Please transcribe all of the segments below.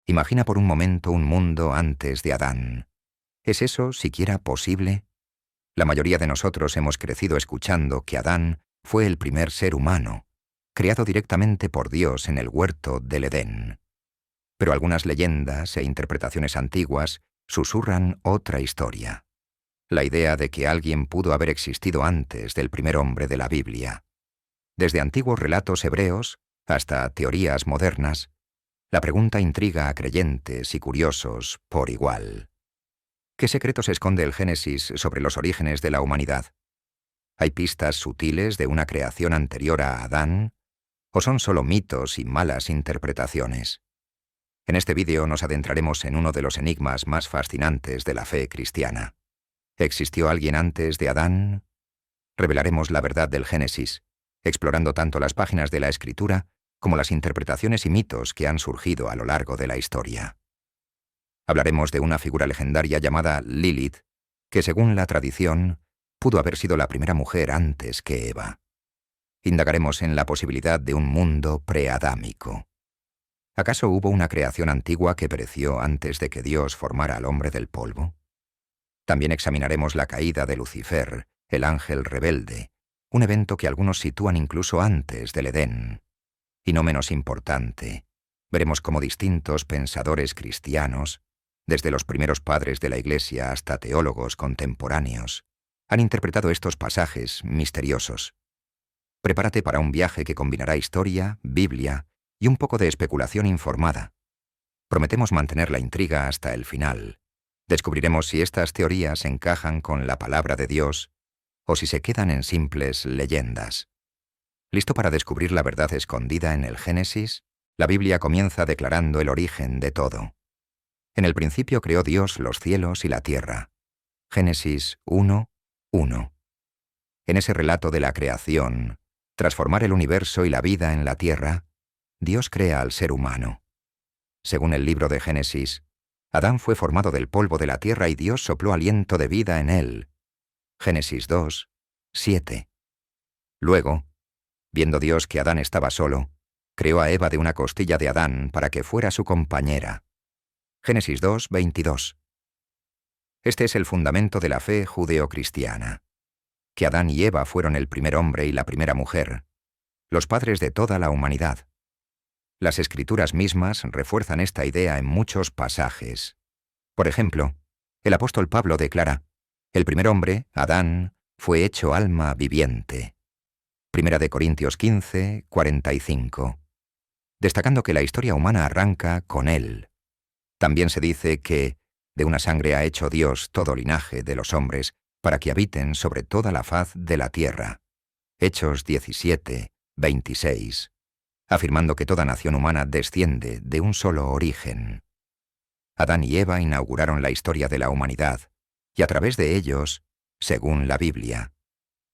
Imagina por un momento un mundo antes de Adán. ¿Es eso siquiera posible? La mayoría de nosotros hemos crecido escuchando que Adán fue el primer ser humano, creado directamente por Dios en el huerto del Edén. Pero algunas leyendas e interpretaciones antiguas susurran otra historia. La idea de que alguien pudo haber existido antes del primer hombre de la Biblia. Desde antiguos relatos hebreos hasta teorías modernas, la pregunta intriga a creyentes y curiosos por igual. ¿Qué secretos esconde el Génesis sobre los orígenes de la humanidad? ¿Hay pistas sutiles de una creación anterior a Adán? ¿O son solo mitos y malas interpretaciones? En este vídeo nos adentraremos en uno de los enigmas más fascinantes de la fe cristiana. ¿Existió alguien antes de Adán? Revelaremos la verdad del Génesis, explorando tanto las páginas de la Escritura como las interpretaciones y mitos que han surgido a lo largo de la historia. Hablaremos de una figura legendaria llamada Lilith, que según la tradición, pudo haber sido la primera mujer antes que Eva. Indagaremos en la posibilidad de un mundo preadámico. ¿Acaso hubo una creación antigua que pereció antes de que Dios formara al hombre del polvo? También examinaremos la caída de Lucifer, el ángel rebelde, un evento que algunos sitúan incluso antes del Edén. Y no menos importante, veremos cómo distintos pensadores cristianos, desde los primeros padres de la Iglesia hasta teólogos contemporáneos, han interpretado estos pasajes misteriosos. Prepárate para un viaje que combinará historia, Biblia y un poco de especulación informada. Prometemos mantener la intriga hasta el final. Descubriremos si estas teorías encajan con la palabra de Dios o si se quedan en simples leyendas. ¿Listo para descubrir la verdad escondida en el Génesis? La Biblia comienza declarando el origen de todo. En el principio creó Dios los cielos y la tierra. Génesis 1:1. En ese relato de la creación, tras formar el universo y la vida en la tierra, Dios crea al ser humano. Según el libro de Génesis, Adán fue formado del polvo de la tierra y Dios sopló aliento de vida en él. Génesis 2:7. Luego, viendo Dios que Adán estaba solo, creó a Eva de una costilla de Adán para que fuera su compañera. Génesis 2:22. Este es el fundamento de la fe judeocristiana, que Adán y Eva fueron el primer hombre y la primera mujer, los padres de toda la humanidad. Las Escrituras mismas refuerzan esta idea en muchos pasajes. Por ejemplo, el apóstol Pablo declara: el primer hombre, Adán, fue hecho alma viviente. Primera de Corintios 15:45. Destacando que la historia humana arranca con él. También se dice que de una sangre ha hecho Dios todo linaje de los hombres para que habiten sobre toda la faz de la tierra. Hechos 17:26. Afirmando que toda nación humana desciende de un solo origen. Adán y Eva inauguraron la historia de la humanidad, y a través de ellos, según la Biblia,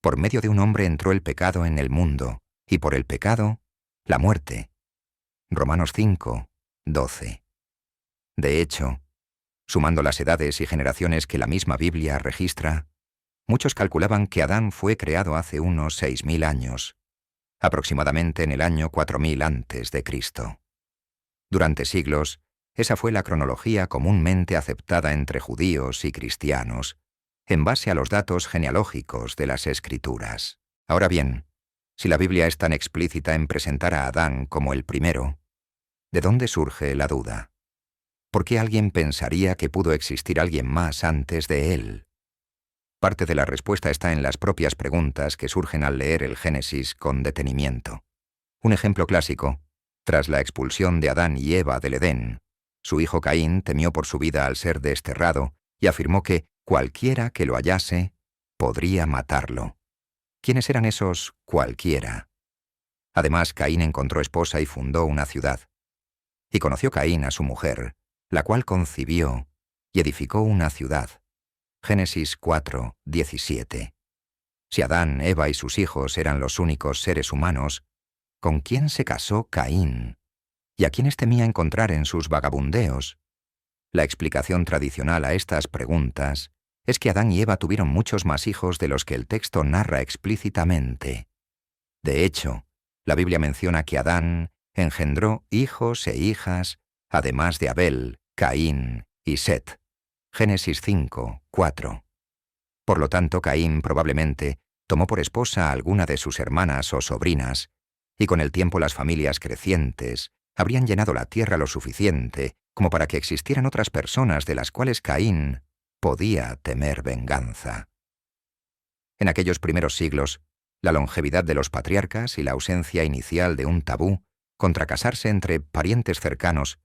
por medio de un hombre entró el pecado en el mundo, y por el pecado, la muerte. Romanos 5:12. De hecho, sumando las edades y generaciones que la misma Biblia registra, muchos calculaban que Adán fue creado hace unos 6.000 años, aproximadamente en el año 4000 a.C. Durante siglos, esa fue la cronología comúnmente aceptada entre judíos y cristianos, en base a los datos genealógicos de las Escrituras. Ahora bien, si la Biblia es tan explícita en presentar a Adán como el primero, ¿de dónde surge la duda? ¿Por qué alguien pensaría que pudo existir alguien más antes de él? Parte de la respuesta está en las propias preguntas que surgen al leer el Génesis con detenimiento. Un ejemplo clásico: tras la expulsión de Adán y Eva del Edén, su hijo Caín temió por su vida al ser desterrado y afirmó que cualquiera que lo hallase podría matarlo. ¿Quiénes eran esos cualquiera? Además, Caín encontró esposa y fundó una ciudad. Y conoció Caín a su mujer, la cual concibió y edificó una ciudad. Génesis 4:17. Si Adán, Eva y sus hijos eran los únicos seres humanos, ¿con quién se casó Caín? ¿Y a quiénes temía encontrar en sus vagabundeos? La explicación tradicional a estas preguntas es que Adán y Eva tuvieron muchos más hijos de los que el texto narra explícitamente. De hecho, la Biblia menciona que Adán engendró hijos e hijas además de Abel, Caín y Set. Génesis 5, 4. Por lo tanto, Caín probablemente tomó por esposa a alguna de sus hermanas o sobrinas, y con el tiempo las familias crecientes habrían llenado la tierra lo suficiente como para que existieran otras personas de las cuales Caín podía temer venganza. En aquellos primeros siglos, la longevidad de los patriarcas y la ausencia inicial de un tabú contra casarse entre parientes cercanos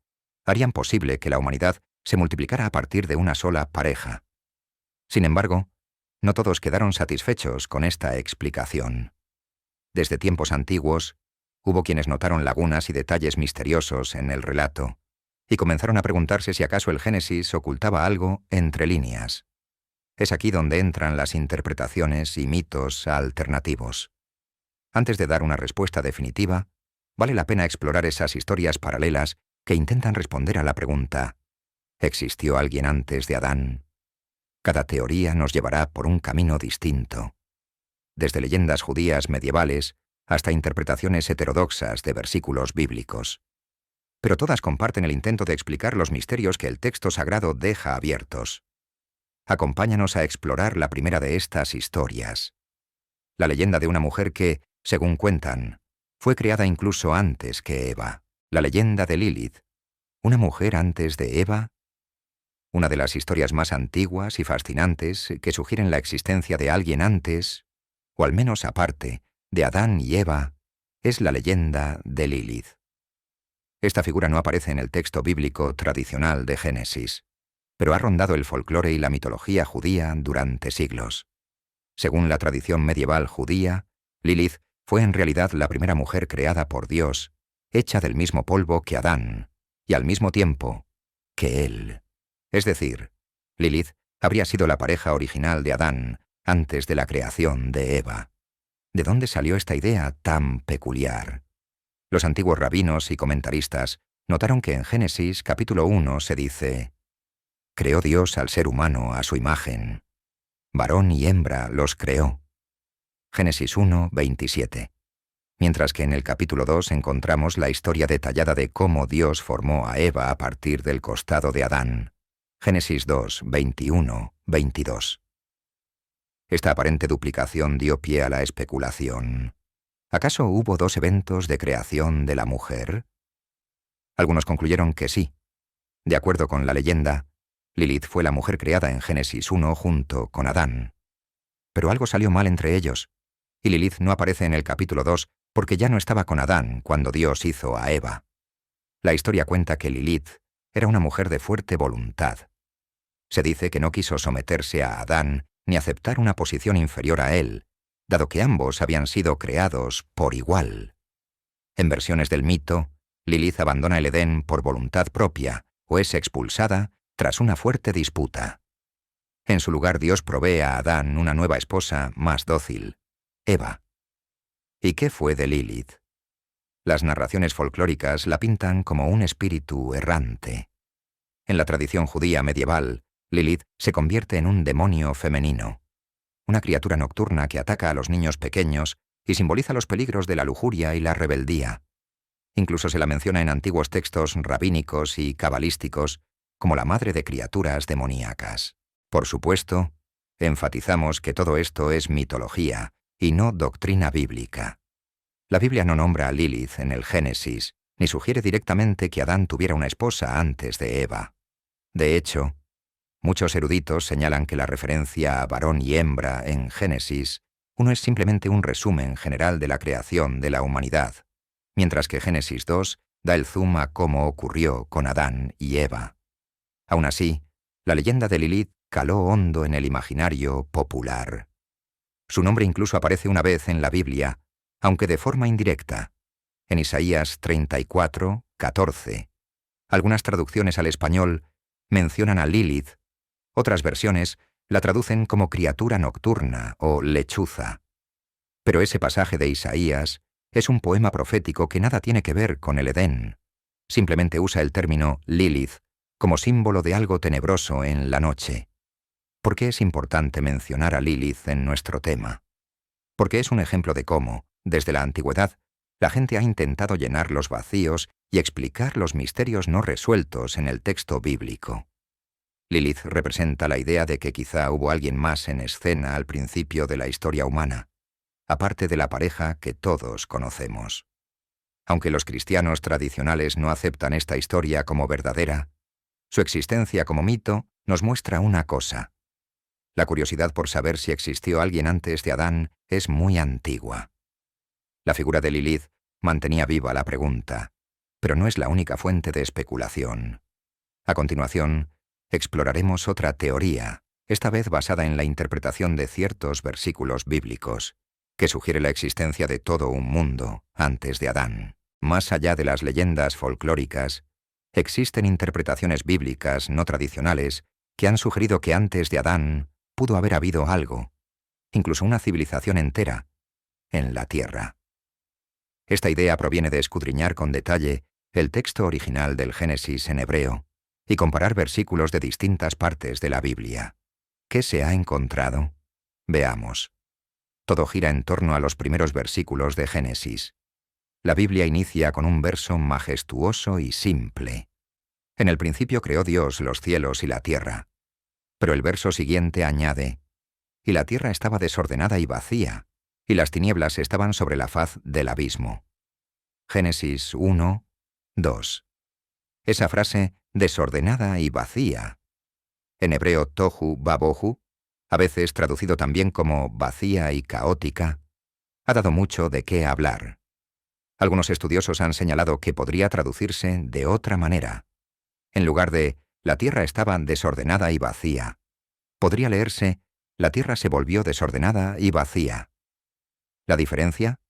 harían posible que la humanidad se multiplicara a partir de una sola pareja. Sin embargo, no todos quedaron satisfechos con esta explicación. Desde tiempos antiguos, hubo quienes notaron lagunas y detalles misteriosos en el relato, y comenzaron a preguntarse si acaso el Génesis ocultaba algo entre líneas. Es aquí donde entran las interpretaciones y mitos alternativos. Antes de dar una respuesta definitiva, vale la pena explorar esas historias paralelas que intentan responder a la pregunta: ¿existió alguien antes de Adán? Cada teoría nos llevará por un camino distinto, desde leyendas judías medievales hasta interpretaciones heterodoxas de versículos bíblicos. Pero todas comparten el intento de explicar los misterios que el texto sagrado deja abiertos. Acompáñanos a explorar la primera de estas historias. La leyenda de una mujer que, según cuentan, fue creada incluso antes que Eva. La leyenda de Lilith. ¿Una mujer antes de Eva? Una de las historias más antiguas y fascinantes que sugieren la existencia de alguien antes, o al menos aparte, de Adán y Eva, es la leyenda de Lilith. Esta figura no aparece en el texto bíblico tradicional de Génesis, pero ha rondado el folclore y la mitología judía durante siglos. Según la tradición medieval judía, Lilith fue en realidad la primera mujer creada por Dios, hecha del mismo polvo que Adán, y al mismo tiempo que él. Es decir, Lilith habría sido la pareja original de Adán antes de la creación de Eva. ¿De dónde salió esta idea tan peculiar? Los antiguos rabinos y comentaristas notaron que en Génesis capítulo 1 se dice: «Creó Dios al ser humano a su imagen. Varón y hembra los creó». Génesis 1, 27. Mientras que en el capítulo 2 encontramos la historia detallada de cómo Dios formó a Eva a partir del costado de Adán. Génesis 2, 21, 22. Esta aparente duplicación dio pie a la especulación. ¿Acaso hubo dos eventos de creación de la mujer? Algunos concluyeron que sí. De acuerdo con la leyenda, Lilith fue la mujer creada en Génesis 1 junto con Adán. Pero algo salió mal entre ellos, y Lilith no aparece en el capítulo 2 porque ya no estaba con Adán cuando Dios hizo a Eva. La historia cuenta que Lilith era una mujer de fuerte voluntad. Se dice que no quiso someterse a Adán ni aceptar una posición inferior a él, dado que ambos habían sido creados por igual. En versiones del mito, Lilith abandona el Edén por voluntad propia o es expulsada tras una fuerte disputa. En su lugar, Dios provee a Adán una nueva esposa más dócil, Eva. ¿Y qué fue de Lilith? Las narraciones folclóricas la pintan como un espíritu errante. En la tradición judía medieval, Lilith se convierte en un demonio femenino, una criatura nocturna que ataca a los niños pequeños y simboliza los peligros de la lujuria y la rebeldía. Incluso se la menciona en antiguos textos rabínicos y cabalísticos como la madre de criaturas demoníacas. Por supuesto, enfatizamos que todo esto es mitología y no doctrina bíblica. La Biblia no nombra a Lilith en el Génesis, ni sugiere directamente que Adán tuviera una esposa antes de Eva. De hecho, muchos eruditos señalan que la referencia a varón y hembra en Génesis 1 es simplemente un resumen general de la creación de la humanidad, mientras que Génesis 2 da el zoom a cómo ocurrió con Adán y Eva. Aún así, la leyenda de Lilith caló hondo en el imaginario popular. Su nombre incluso aparece una vez en la Biblia, aunque de forma indirecta, en Isaías 34, 14. Algunas traducciones al español mencionan a Lilith. Otras versiones la traducen como criatura nocturna o lechuza. Pero ese pasaje de Isaías es un poema profético que nada tiene que ver con el Edén. Simplemente usa el término Lilith como símbolo de algo tenebroso en la noche. ¿Por qué es importante mencionar a Lilith en nuestro tema? Porque es un ejemplo de cómo, desde la antigüedad, La gente ha intentado llenar los vacíos y explicar los misterios no resueltos en el texto bíblico. Lilith representa la idea de que quizá hubo alguien más en escena al principio de la historia humana, aparte de la pareja que todos conocemos. Aunque los cristianos tradicionales no aceptan esta historia como verdadera, su existencia como mito nos muestra una cosa. La curiosidad por saber si existió alguien antes de Adán es muy antigua. La figura de Lilith mantenía viva la pregunta, pero no es la única fuente de especulación. A continuación, exploraremos otra teoría, esta vez basada en la interpretación de ciertos versículos bíblicos, que sugiere la existencia de todo un mundo antes de Adán. Más allá de las leyendas folclóricas, existen interpretaciones bíblicas no tradicionales que han sugerido que antes de Adán pudo haber habido algo, incluso una civilización entera, en la Tierra. Esta idea proviene de escudriñar con detalle el texto original del Génesis en hebreo y comparar versículos de distintas partes de la Biblia. ¿Qué se ha encontrado? Veamos. Todo gira en torno a los primeros versículos de Génesis. La Biblia inicia con un verso majestuoso y simple. En el principio creó Dios los cielos y la tierra. Pero el verso siguiente añade, y la tierra estaba desordenada y vacía, y las tinieblas estaban sobre la faz del abismo. Génesis 1, 2. Esa frase, desordenada y vacía, en hebreo tohu babohu, a veces traducido también como vacía y caótica, ha dado mucho de qué hablar. Algunos estudiosos han señalado que podría traducirse de otra manera. En lugar de la tierra estaba desordenada y vacía, podría leerse la tierra se volvió desordenada y vacía. ¿La diferencia?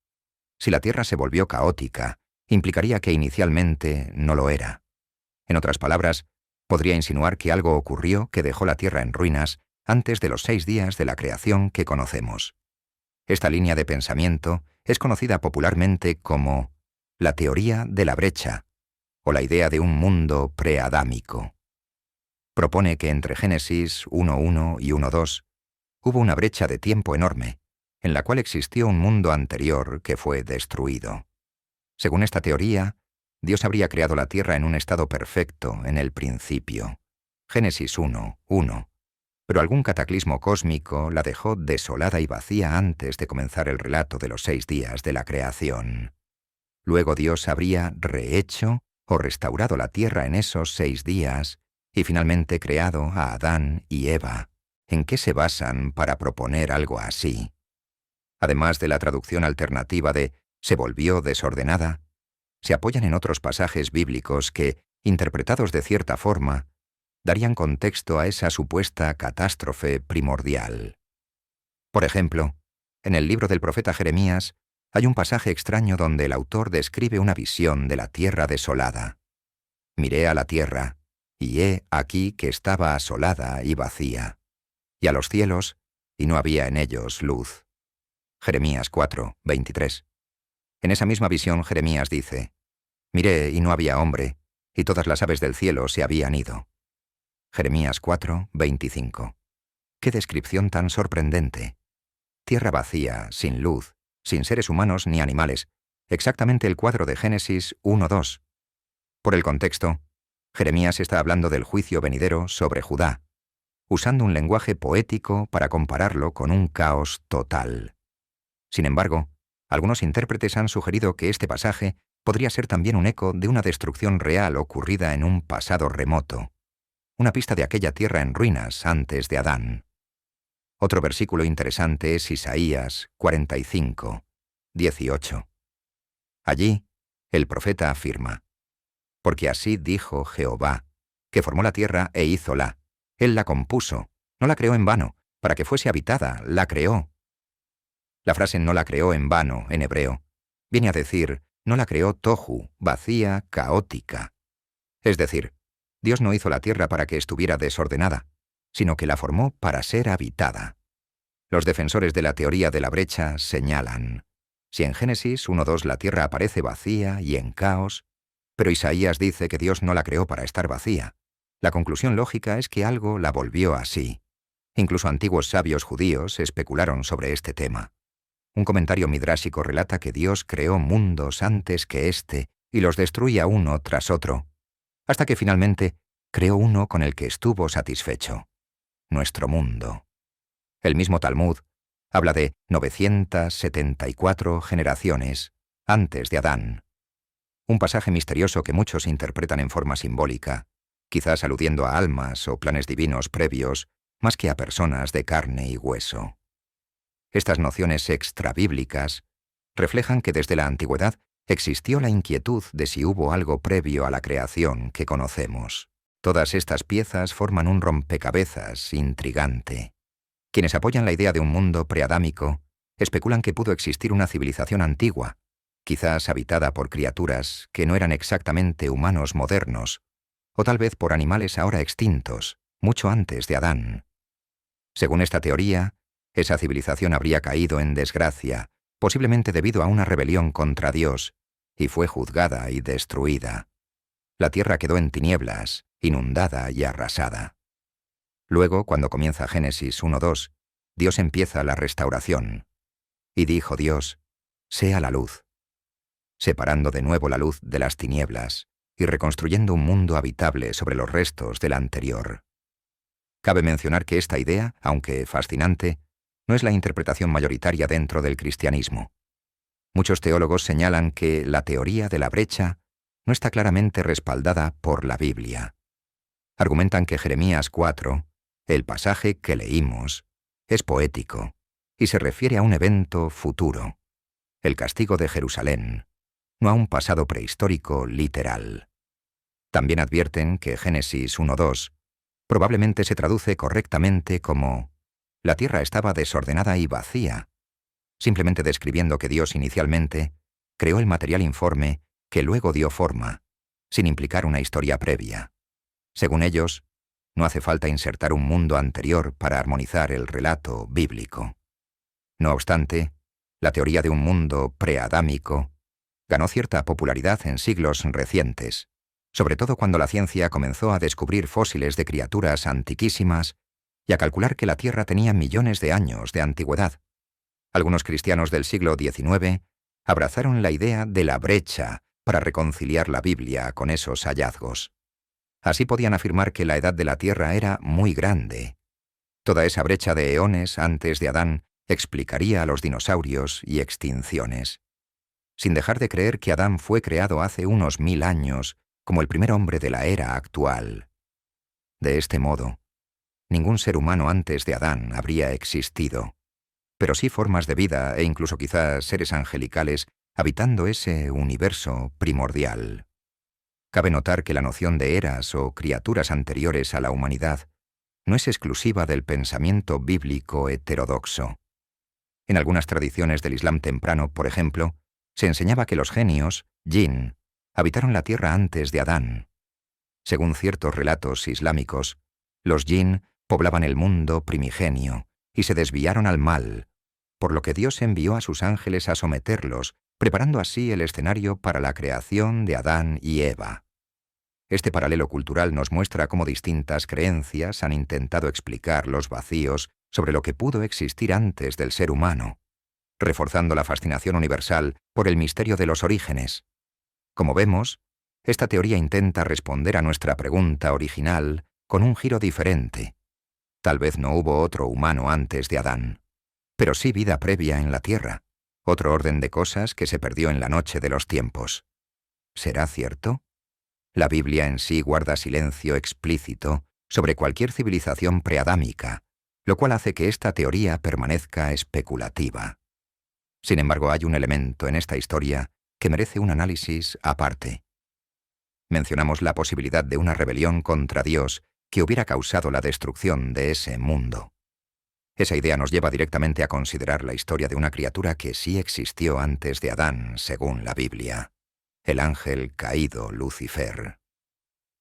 Si la tierra se volvió caótica, implicaría que inicialmente no lo era. En otras palabras, podría insinuar que algo ocurrió que dejó la tierra en ruinas antes de los 6 días de la creación que conocemos. Esta línea de pensamiento es conocida popularmente como la teoría de la brecha o la idea de un mundo preadámico. Propone que entre Génesis 1.1 y 1.2 hubo una brecha de tiempo enorme, en la cual existió un mundo anterior que fue destruido. Según esta teoría, Dios habría creado la tierra en un estado perfecto en el principio. Génesis 1.1. Pero algún cataclismo cósmico la dejó desolada y vacía antes de comenzar el relato de los 6 días de la creación. Luego Dios habría rehecho o restaurado la tierra en esos 6 días y finalmente creado a Adán y Eva. ¿En qué se basan para proponer algo así? Además de la traducción alternativa de «se volvió desordenada», se apoyan en otros pasajes bíblicos que, interpretados de cierta forma, darían contexto a esa supuesta catástrofe primordial. Por ejemplo, en el libro del profeta Jeremías hay un pasaje extraño donde el autor describe una visión de la tierra desolada. Miré a la tierra, y he aquí que estaba asolada y vacía, y a los cielos, y no había en ellos luz. Jeremías 4, 23. En esa misma visión Jeremías dice, miré y no había hombre, y todas las aves del cielo se habían ido. Jeremías 4, 25. ¡Qué descripción tan sorprendente! Tierra vacía, sin luz, sin seres humanos ni animales, exactamente el cuadro de Génesis 1.2. Por el contexto, Jeremías está hablando del juicio venidero sobre Judá, usando un lenguaje poético para compararlo con un caos total. Sin embargo, algunos intérpretes han sugerido que este pasaje podría ser también un eco de una destrucción real ocurrida en un pasado remoto, una pista de aquella tierra en ruinas antes de Adán. Otro versículo interesante es Isaías 45, 18. Allí, el profeta afirma, «Porque así dijo Jehová, que formó la tierra e hízola. Él la compuso, no la creó en vano, para que fuese habitada, la creó». La frase «no la creó en vano» en hebreo viene a decir «no la creó tohu», vacía, caótica. Es decir, Dios no hizo la tierra para que estuviera desordenada, sino que la formó para ser habitada. Los defensores de la teoría de la brecha señalan, si en Génesis 1.2 la tierra aparece vacía y en caos, pero Isaías dice que Dios no la creó para estar vacía, la conclusión lógica es que algo la volvió así. Incluso antiguos sabios judíos especularon sobre este tema. Un comentario midrásico relata que Dios creó mundos antes que éste y los destruía uno tras otro, hasta que finalmente creó uno con el que estuvo satisfecho: nuestro mundo. El mismo Talmud habla de 974 generaciones antes de Adán. Un pasaje misterioso que muchos interpretan en forma simbólica, quizás aludiendo a almas o planes divinos previos, más que a personas de carne y hueso. Estas nociones extrabíblicas reflejan que desde la antigüedad existió la inquietud de si hubo algo previo a la creación que conocemos. Todas estas piezas forman un rompecabezas intrigante. Quienes apoyan la idea de un mundo preadámico especulan que pudo existir una civilización antigua, quizás habitada por criaturas que no eran exactamente humanos modernos, o tal vez por animales ahora extintos, mucho antes de Adán. Según esta teoría, esa civilización habría caído en desgracia, posiblemente debido a una rebelión contra Dios, y fue juzgada y destruida. La tierra quedó en tinieblas, inundada y arrasada. Luego, cuando comienza Génesis 1:2, Dios empieza la restauración. Y dijo Dios: «Sea la luz», separando de nuevo la luz de las tinieblas y reconstruyendo un mundo habitable sobre los restos del anterior. Cabe mencionar que esta idea, aunque fascinante, no es la interpretación mayoritaria dentro del cristianismo. Muchos teólogos señalan que la teoría de la brecha no está claramente respaldada por la Biblia. Argumentan que Jeremías 4, el pasaje que leímos, es poético y se refiere a un evento futuro, el castigo de Jerusalén, no a un pasado prehistórico literal. También advierten que Génesis 1:2 probablemente se traduce correctamente como «la tierra estaba desordenada y vacía», simplemente describiendo que Dios inicialmente creó el material informe que luego dio forma, sin implicar una historia previa. Según ellos, no hace falta insertar un mundo anterior para armonizar el relato bíblico. No obstante, la teoría de un mundo preadámico ganó cierta popularidad en siglos recientes, sobre todo cuando la ciencia comenzó a descubrir fósiles de criaturas antiquísimas y a calcular que la Tierra tenía millones de años de antigüedad. Algunos cristianos del siglo XIX abrazaron la idea de la brecha para reconciliar la Biblia con esos hallazgos. Así podían afirmar que la edad de la Tierra era muy grande. Toda esa brecha de eones antes de Adán explicaría a los dinosaurios y extinciones. Sin dejar de creer que Adán fue creado hace unos 1000 años como el primer hombre de la era actual. De este modo, ningún ser humano antes de Adán habría existido, pero sí formas de vida e incluso quizás seres angelicales habitando ese universo primordial. Cabe notar que la noción de eras o criaturas anteriores a la humanidad no es exclusiva del pensamiento bíblico heterodoxo. En algunas tradiciones del Islam temprano, por ejemplo, se enseñaba que los genios, jinn, habitaron la tierra antes de Adán. Según ciertos relatos islámicos, los jinn poblaban el mundo primigenio y se desviaron al mal, por lo que Dios envió a sus ángeles a someterlos, preparando así el escenario para la creación de Adán y Eva. Este paralelo cultural nos muestra cómo distintas creencias han intentado explicar los vacíos sobre lo que pudo existir antes del ser humano, reforzando la fascinación universal por el misterio de los orígenes. Como vemos, esta teoría intenta responder a nuestra pregunta original con un giro diferente. Tal vez no hubo otro humano antes de Adán, pero sí vida previa en la Tierra, otro orden de cosas que se perdió en la noche de los tiempos. ¿Será cierto? La Biblia en sí guarda silencio explícito sobre cualquier civilización preadámica, lo cual hace que esta teoría permanezca especulativa. Sin embargo, hay un elemento en esta historia que merece un análisis aparte. Mencionamos la posibilidad de una rebelión contra Dios que hubiera causado la destrucción de ese mundo. Esa idea nos lleva directamente a considerar la historia de una criatura que sí existió antes de Adán, según la Biblia: el ángel caído Lucifer.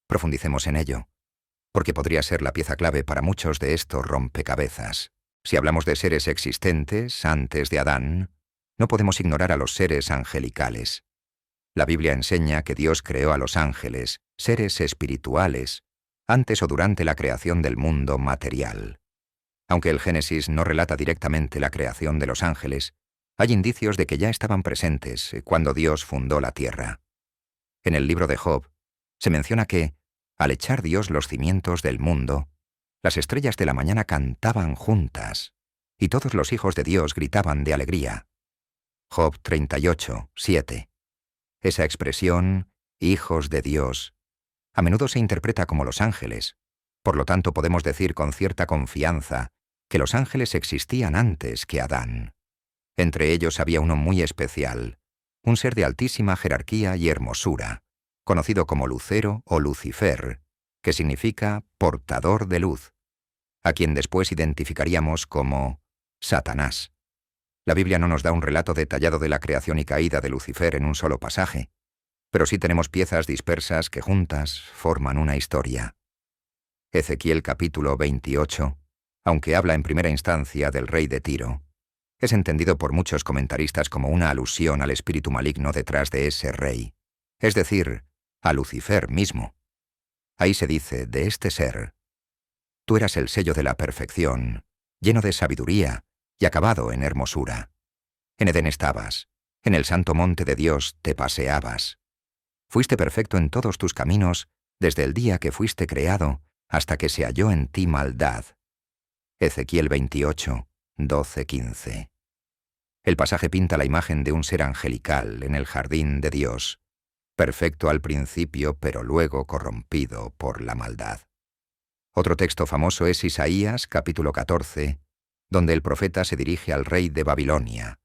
Profundicemos en ello, porque podría ser la pieza clave para muchos de estos rompecabezas. Si hablamos de seres existentes antes de Adán, no podemos ignorar a los seres angelicales. La Biblia enseña que Dios creó a los ángeles, seres espirituales, antes o durante la creación del mundo material. Aunque el Génesis no relata directamente la creación de los ángeles, Hay indicios de que ya estaban presentes cuando Dios fundó la tierra. En el libro de Job se menciona que, al echar Dios los cimientos del mundo, las estrellas de la mañana cantaban juntas, y todos los hijos de Dios gritaban de alegría. Job 38, 7. Esa expresión, hijos de Dios, a menudo se interpreta como los ángeles. Por lo tanto, podemos decir con cierta confianza que los ángeles existían antes que Adán. Entre ellos había uno muy especial, un ser de altísima jerarquía y hermosura, conocido como Lucero o Lucifer, que significa portador de luz, a quien después identificaríamos como Satanás. La Biblia no nos da un relato detallado de la creación y caída de Lucifer en un solo pasaje, pero sí tenemos piezas dispersas que juntas forman una historia. Ezequiel capítulo 28, aunque habla en primera instancia del rey de Tiro, es entendido por muchos comentaristas como una alusión al espíritu maligno detrás de ese rey, es decir, a Lucifer mismo. Ahí se dice de este ser: tú eras el sello de la perfección, lleno de sabiduría y acabado en hermosura. En Edén estabas, en el santo monte de Dios te paseabas. Fuiste perfecto en todos tus caminos desde el día que fuiste creado hasta que se halló en ti maldad. Ezequiel 28, 12-15. El pasaje pinta la imagen de un ser angelical en el jardín de Dios, perfecto al principio pero luego corrompido por la maldad. Otro texto famoso es Isaías capítulo 14, donde el profeta se dirige al rey de Babilonia,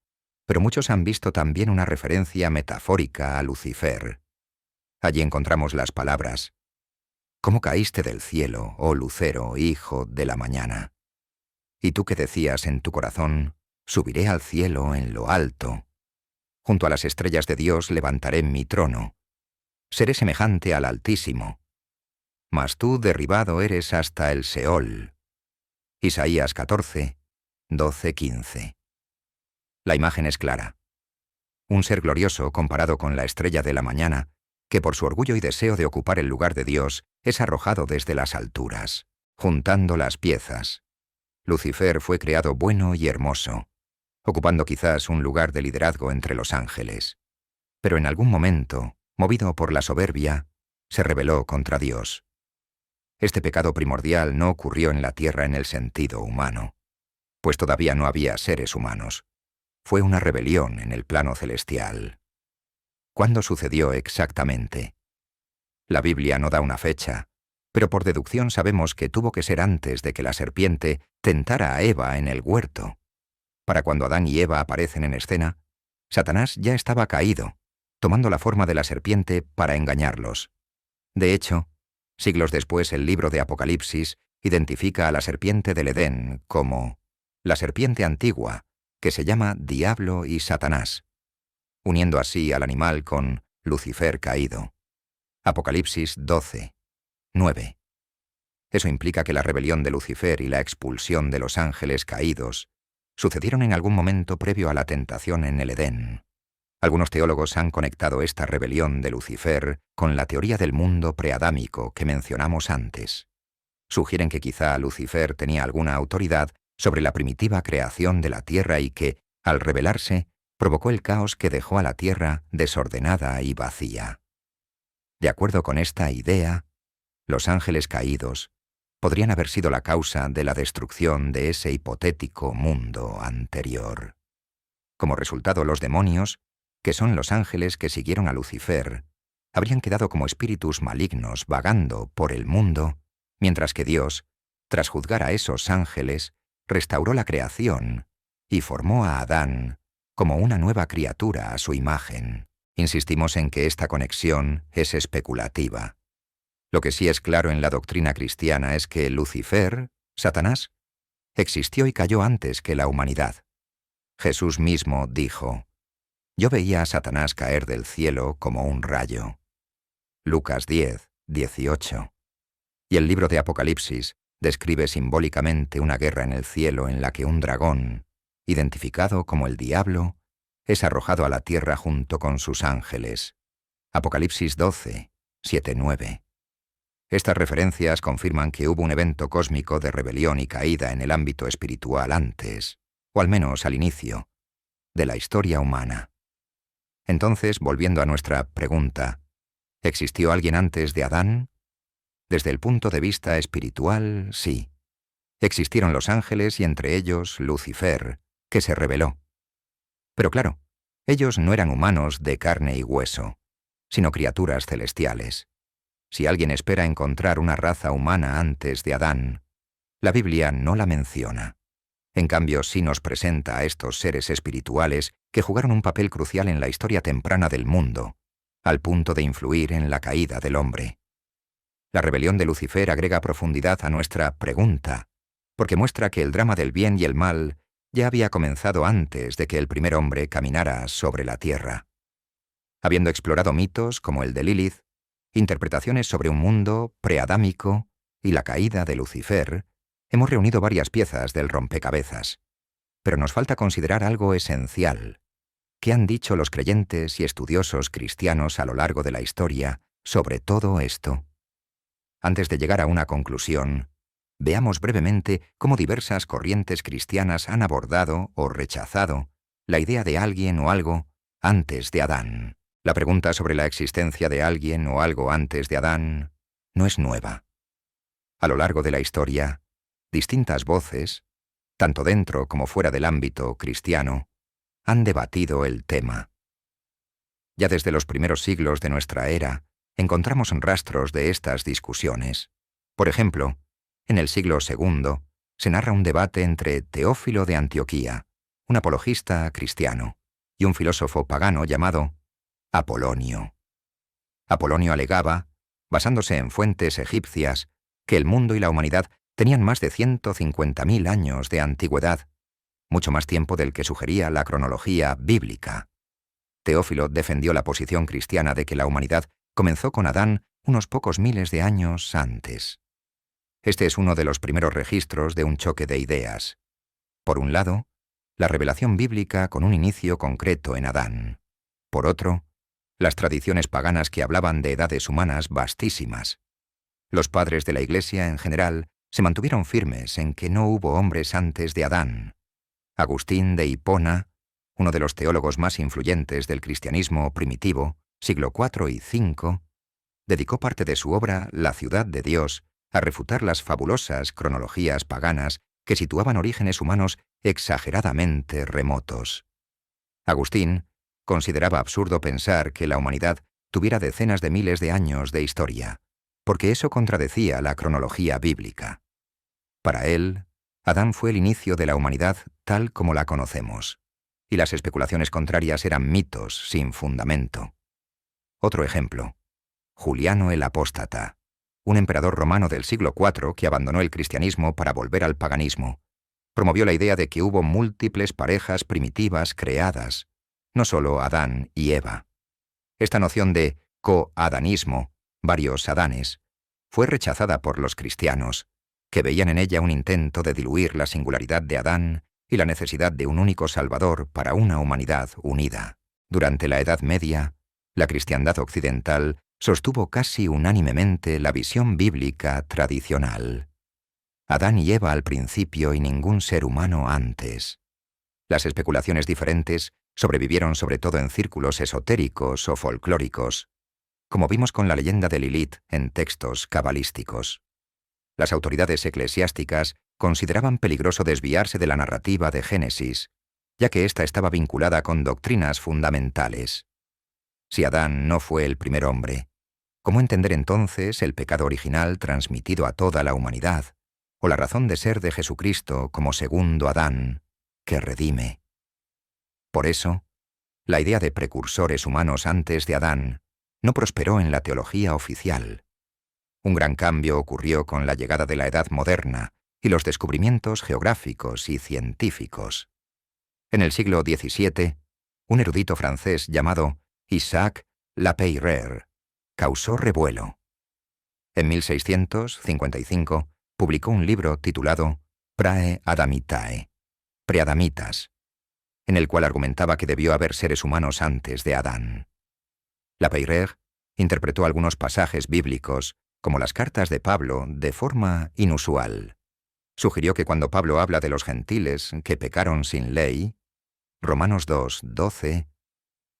pero muchos han visto también una referencia metafórica a Lucifer. Allí encontramos las palabras: ¿cómo caíste del cielo, oh lucero, hijo de la mañana? Y tú que decías en tu corazón: subiré al cielo en lo alto. Junto a las estrellas de Dios levantaré mi trono. Seré semejante al Altísimo. Mas tú derribado eres hasta el Seol. Isaías 14, 12-15. La imagen es clara. Un ser glorioso comparado con la estrella de la mañana, que por su orgullo y deseo de ocupar el lugar de Dios es arrojado desde las alturas, juntando las piezas. Lucifer fue creado bueno y hermoso, ocupando quizás un lugar de liderazgo entre los ángeles. Pero en algún momento, movido por la soberbia, se rebeló contra Dios. Este pecado primordial no ocurrió en la tierra en el sentido humano, pues todavía no había seres humanos. Fue una rebelión en el plano celestial. ¿Cuándo sucedió exactamente? La Biblia no da una fecha, pero por deducción sabemos que tuvo que ser antes de que la serpiente tentara a Eva en el huerto. Para cuando Adán y Eva aparecen en escena, Satanás ya estaba caído, tomando la forma de la serpiente para engañarlos. De hecho, siglos después el libro de Apocalipsis identifica a la serpiente del Edén como la serpiente antigua, que se llama Diablo y Satanás, uniendo así al animal con Lucifer caído. Apocalipsis 12, 9. Eso implica que la rebelión de Lucifer y la expulsión de los ángeles caídos sucedieron en algún momento previo a la tentación en el Edén. Algunos teólogos han conectado esta rebelión de Lucifer con la teoría del mundo preadámico que mencionamos antes. Sugieren que quizá Lucifer tenía alguna autoridad sobre la primitiva creación de la tierra y que, al rebelarse, provocó el caos que dejó a la tierra desordenada y vacía. De acuerdo con esta idea, los ángeles caídos podrían haber sido la causa de la destrucción de ese hipotético mundo anterior. Como resultado, los demonios, que son los ángeles que siguieron a Lucifer, habrían quedado como espíritus malignos vagando por el mundo, mientras que Dios, tras juzgar a esos ángeles, restauró la creación y formó a Adán como una nueva criatura a su imagen. Insistimos en que esta conexión es especulativa. Lo que sí es claro en la doctrina cristiana es que Lucifer, Satanás, existió y cayó antes que la humanidad. Jesús mismo dijo: «Yo veía a Satanás caer del cielo como un rayo». Lucas 10, 18. Y el libro de Apocalipsis describe simbólicamente una guerra en el cielo en la que un dragón, identificado como el diablo, es arrojado a la tierra junto con sus ángeles. Apocalipsis 12, 7-9. Estas referencias confirman que hubo un evento cósmico de rebelión y caída en el ámbito espiritual antes, o al menos al inicio, de la historia humana. Entonces, volviendo a nuestra pregunta, ¿existió alguien antes de Adán? Desde el punto de vista espiritual, sí. Existieron los ángeles y entre ellos Lucifer, que se rebeló. Pero claro, ellos no eran humanos de carne y hueso, sino criaturas celestiales. Si alguien espera encontrar una raza humana antes de Adán, la Biblia no la menciona. En cambio, sí nos presenta a estos seres espirituales que jugaron un papel crucial en la historia temprana del mundo, al punto de influir en la caída del hombre. La rebelión de Lucifer agrega profundidad a nuestra pregunta, porque muestra que el drama del bien y el mal ya había comenzado antes de que el primer hombre caminara sobre la tierra. Habiendo explorado mitos como el de Lilith, interpretaciones sobre un mundo preadámico y la caída de Lucifer, hemos reunido varias piezas del rompecabezas. Pero nos falta considerar algo esencial. ¿Qué han dicho los creyentes y estudiosos cristianos a lo largo de la historia sobre todo esto? Antes de llegar a una conclusión, veamos brevemente cómo diversas corrientes cristianas han abordado o rechazado la idea de alguien o algo antes de Adán. La pregunta sobre la existencia de alguien o algo antes de Adán no es nueva. A lo largo de la historia, distintas voces, tanto dentro como fuera del ámbito cristiano, han debatido el tema. Ya desde los primeros siglos de nuestra era, encontramos rastros de estas discusiones. Por ejemplo, en el siglo II, se narra un debate entre Teófilo de Antioquía, un apologista cristiano, y un filósofo pagano llamado Apolonio. Apolonio alegaba, basándose en fuentes egipcias, que el mundo y la humanidad tenían más de 150.000 años de antigüedad, mucho más tiempo del que sugería la cronología bíblica. Teófilo defendió la posición cristiana de que la humanidad comenzó con Adán unos pocos miles de años antes. Este es uno de los primeros registros de un choque de ideas. Por un lado, la revelación bíblica con un inicio concreto en Adán. Por otro, las tradiciones paganas que hablaban de edades humanas vastísimas. Los padres de la Iglesia en general se mantuvieron firmes en que no hubo hombres antes de Adán. Agustín de Hipona, uno de los teólogos más influyentes del cristianismo primitivo, siglo IV y V, dedicó parte de su obra La ciudad de Dios a refutar las fabulosas cronologías paganas que situaban orígenes humanos exageradamente remotos. Agustín consideraba absurdo pensar que la humanidad tuviera decenas de miles de años de historia, porque eso contradecía la cronología bíblica. Para él, Adán fue el inicio de la humanidad tal como la conocemos, y las especulaciones contrarias eran mitos sin fundamento. Otro ejemplo, Juliano el Apóstata, un emperador romano del siglo IV que abandonó el cristianismo para volver al paganismo, promovió la idea de que hubo múltiples parejas primitivas creadas, no solo Adán y Eva. Esta noción de coadanismo, varios Adanes, fue rechazada por los cristianos, que veían en ella un intento de diluir la singularidad de Adán y la necesidad de un único Salvador para una humanidad unida. Durante la Edad Media, la cristiandad occidental sostuvo casi unánimemente la visión bíblica tradicional. Adán y Eva al principio y ningún ser humano antes. Las especulaciones diferentes sobrevivieron sobre todo en círculos esotéricos o folclóricos, como vimos con la leyenda de Lilith en textos cabalísticos. Las autoridades eclesiásticas consideraban peligroso desviarse de la narrativa de Génesis, ya que ésta estaba vinculada con doctrinas fundamentales. Si Adán no fue el primer hombre, ¿cómo entender entonces el pecado original transmitido a toda la humanidad, o la razón de ser de Jesucristo como segundo Adán, que redime? Por eso, la idea de precursores humanos antes de Adán no prosperó en la teología oficial. Un gran cambio ocurrió con la llegada de la Edad Moderna y los descubrimientos geográficos y científicos. En el siglo XVII, un erudito francés llamado Isaac Lapeyre causó revuelo. En 1655 publicó un libro titulado Prae-Adamitae, Preadamitas, en el cual argumentaba que debió haber seres humanos antes de Adán. Lapeyre interpretó algunos pasajes bíblicos, como las cartas de Pablo, de forma inusual. Sugirió que cuando Pablo habla de los gentiles que pecaron sin ley, Romanos 2, 12,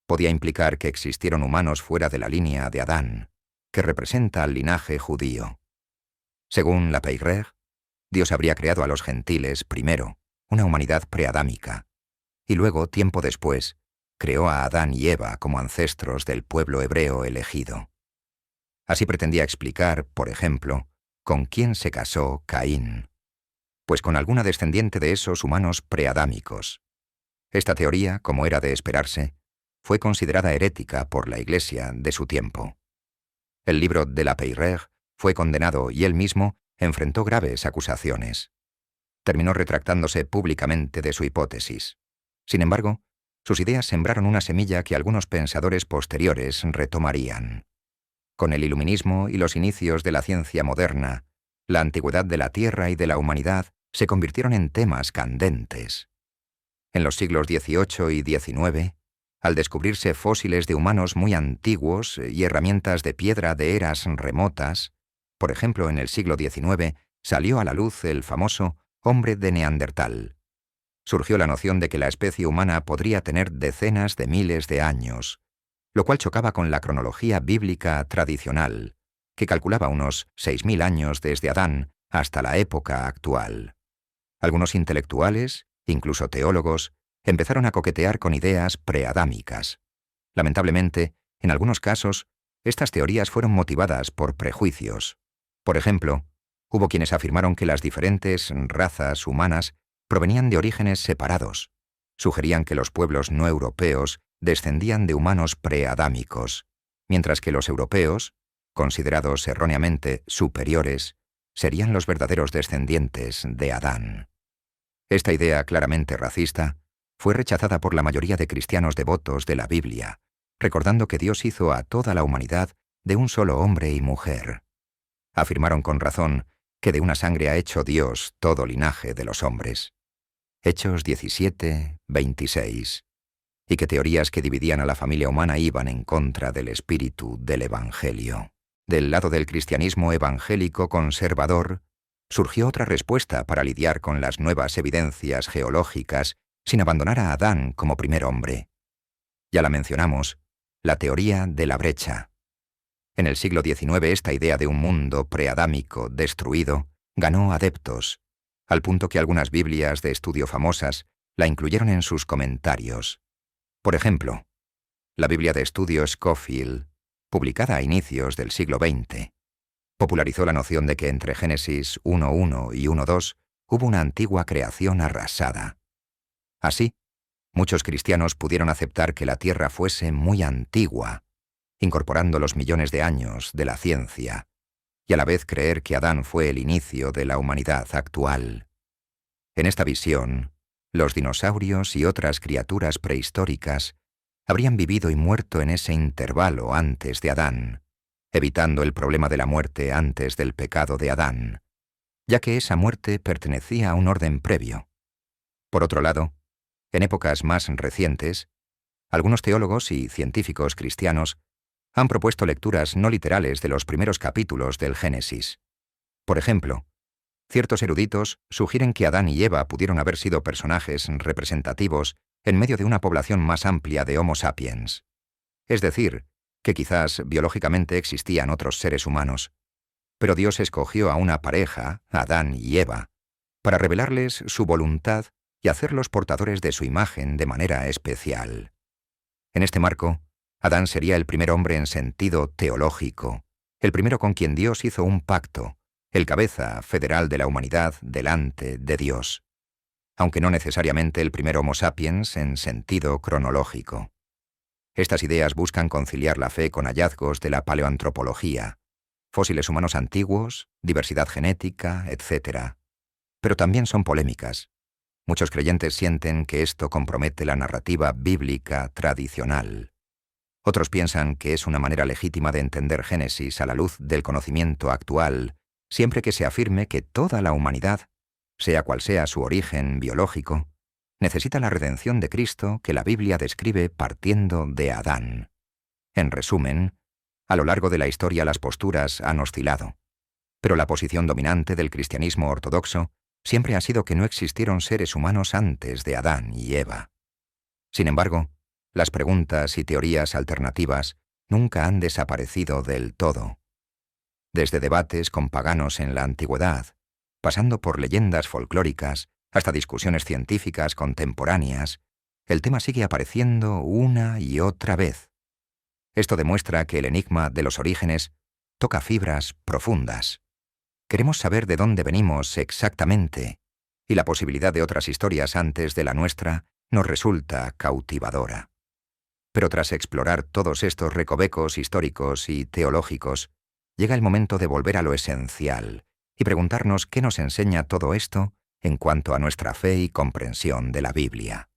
podía implicar que existieron humanos fuera de la línea de Adán, que representa al linaje judío. Según la Peyrère, Dios habría creado a los gentiles primero, una humanidad preadámica, y luego, tiempo después, creó a Adán y Eva como ancestros del pueblo hebreo elegido. Así pretendía explicar, por ejemplo, con quién se casó Caín, pues con alguna descendiente de esos humanos preadámicos. Esta teoría, como era de esperarse, fue considerada herética por la Iglesia de su tiempo. El libro de la Peyrère fue condenado y él mismo enfrentó graves acusaciones. Terminó retractándose públicamente de su hipótesis. Sin embargo, sus ideas sembraron una semilla que algunos pensadores posteriores retomarían. Con el iluminismo y los inicios de la ciencia moderna, la antigüedad de la Tierra y de la humanidad se convirtieron en temas candentes. En los siglos XVIII y XIX, al descubrirse fósiles de humanos muy antiguos y herramientas de piedra de eras remotas, por ejemplo, en el siglo XIX salió a la luz el famoso hombre de Neandertal. Surgió la noción de que la especie humana podría tener decenas de miles de años, lo cual chocaba con la cronología bíblica tradicional, que calculaba unos 6.000 años desde Adán hasta la época actual. Algunos intelectuales, incluso teólogos, empezaron a coquetear con ideas preadámicas. Lamentablemente, en algunos casos, estas teorías fueron motivadas por prejuicios. Por ejemplo, hubo quienes afirmaron que las diferentes razas humanas provenían de orígenes separados. Sugerían que los pueblos no europeos descendían de humanos preadámicos, mientras que los europeos, considerados erróneamente superiores, serían los verdaderos descendientes de Adán. Esta idea claramente racista fue rechazada por la mayoría de cristianos devotos de la Biblia, recordando que Dios hizo a toda la humanidad de un solo hombre y mujer. Afirmaron con razón que de una sangre ha hecho Dios todo linaje de los hombres. Hechos 17, 26. Y que teorías que dividían a la familia humana iban en contra del espíritu del Evangelio. Del lado del cristianismo evangélico conservador, surgió otra respuesta para lidiar con las nuevas evidencias geológicas sin abandonar a Adán como primer hombre. Ya la mencionamos, la teoría de la brecha. En el siglo XIX esta idea de un mundo preadámico destruido ganó adeptos, al punto que algunas Biblias de estudio famosas la incluyeron en sus comentarios. Por ejemplo, la Biblia de estudio Scofield, publicada a inicios del siglo XX, popularizó la noción de que entre Génesis 1.1 y 1.2 hubo una antigua creación arrasada. Así, muchos cristianos pudieron aceptar que la Tierra fuese muy antigua, incorporando los millones de años de la ciencia, y a la vez creer que Adán fue el inicio de la humanidad actual. En esta visión, los dinosaurios y otras criaturas prehistóricas habrían vivido y muerto en ese intervalo antes de Adán, evitando el problema de la muerte antes del pecado de Adán, ya que esa muerte pertenecía a un orden previo. Por otro lado, en épocas más recientes, algunos teólogos y científicos cristianos han propuesto lecturas no literales de los primeros capítulos del Génesis. Por ejemplo, ciertos eruditos sugieren que Adán y Eva pudieron haber sido personajes representativos en medio de una población más amplia de Homo sapiens. Es decir, que quizás biológicamente existían otros seres humanos, pero Dios escogió a una pareja, Adán y Eva, para revelarles su voluntad y hacerlos portadores de su imagen de manera especial. En este marco, Adán sería el primer hombre en sentido teológico, el primero con quien Dios hizo un pacto, el cabeza federal de la humanidad delante de Dios, aunque no necesariamente el primer Homo sapiens en sentido cronológico. Estas ideas buscan conciliar la fe con hallazgos de la paleoantropología, fósiles humanos antiguos, diversidad genética, etc. Pero también son polémicas. Muchos creyentes sienten que esto compromete la narrativa bíblica tradicional. Otros piensan que es una manera legítima de entender Génesis a la luz del conocimiento actual, siempre que se afirme que toda la humanidad, sea cual sea su origen biológico, necesita la redención de Cristo que la Biblia describe partiendo de Adán. En resumen, a lo largo de la historia las posturas han oscilado, pero la posición dominante del cristianismo ortodoxo siempre ha sido que no existieron seres humanos antes de Adán y Eva. Sin embargo, las preguntas y teorías alternativas nunca han desaparecido del todo. Desde debates con paganos en la antigüedad, pasando por leyendas folclóricas, hasta discusiones científicas contemporáneas, el tema sigue apareciendo una y otra vez. Esto demuestra que el enigma de los orígenes toca fibras profundas. Queremos saber de dónde venimos exactamente, y la posibilidad de otras historias antes de la nuestra nos resulta cautivadora. Pero tras explorar todos estos recovecos históricos y teológicos, llega el momento de volver a lo esencial y preguntarnos qué nos enseña todo esto en cuanto a nuestra fe y comprensión de la Biblia.